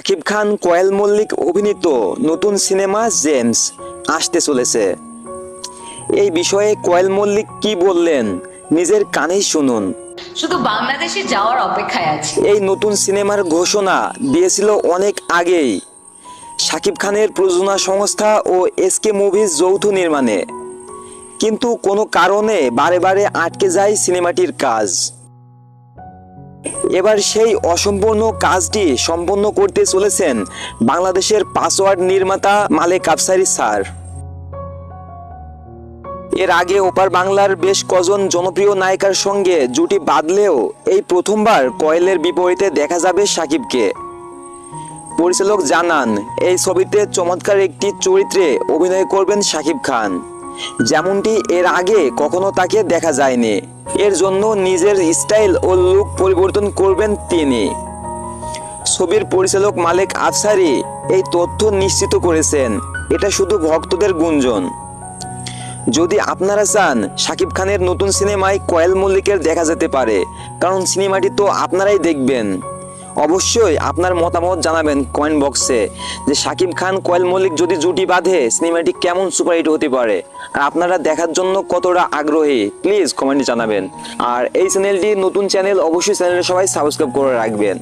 শাকিব খান কোয়েল মল্লিক অভিনীত নতুন cinema James আসতে চলেছে। এই বিষয়ে কোয়েল মল্লিক কি বললেন নিজের কানেই শুনুন। শুধু বাংলাদেশে যাওয়ার অপেক্ষায় আছি। এই নতুন সিনেমার ঘোষণা দিয়েছিল অনেক আগেই শাকিব খানের প্রযোজনা সংস্থা ও এসকে মুভিজ যৌথ নির্মাণে, কিন্তু কোনো কারণে বারে বারে আটকে যায় সিনেমাটির কাজ। এবার সেই অসম্পূর্ণ কাজটি সম্পন্ন করতে চলেছেন বাংলাদেশের পাসওয়ার্ড নির্মাতা মালেক আফসারী স্যার। এর আগে ওপার বাংলার বেশ কজন জনপ্রিয় নায়িকার সঙ্গে জুটি বাঁধলেও এই প্রথমবার কোয়েলের বিপরীতে দেখা যাবে শাকিবকে। পরিচালক জানান, এই ছবিতে চমৎকার একটি চরিত্রে অভিনয় করবেন শাকিব খান, যেমনটি এর আগে কখনো তাকে দেখা যায়নি। এর জন্য নিজের স্টাইল ও লুক পরিবর্তন করবেন তিনি। ছবির পরিচালক মালেক আফসারী এই তথ্য নিশ্চিত করেছেন। এটা শুধু ভক্তদের গুঞ্জন। যদি আপনারা চান শাকিব খানের নতুন সিনেমায় কোয়েল মল্লিকের দেখা যেতে পারে, কারণ সিনেমাটি তো আপনারাই দেখবেন। অবশ্যই আপনার মতামত জানাবেন কমেন্ট বক্সে যে শাকিব খান কোয়েল মল্লিক যদি জুটি বাঁধে সিনেমাটি কেমন সুপারহিট হতে পারে, আর আপনারা দেখার জন্য কতটা আগ্রহী প্লিজ কমেন্টে জানাবেন। আর এই চ্যানেলটি নতুন চ্যানেল, অবশ্যই চ্যানেলে সবাই সাবস্ক্রাইব করে রাখবেন।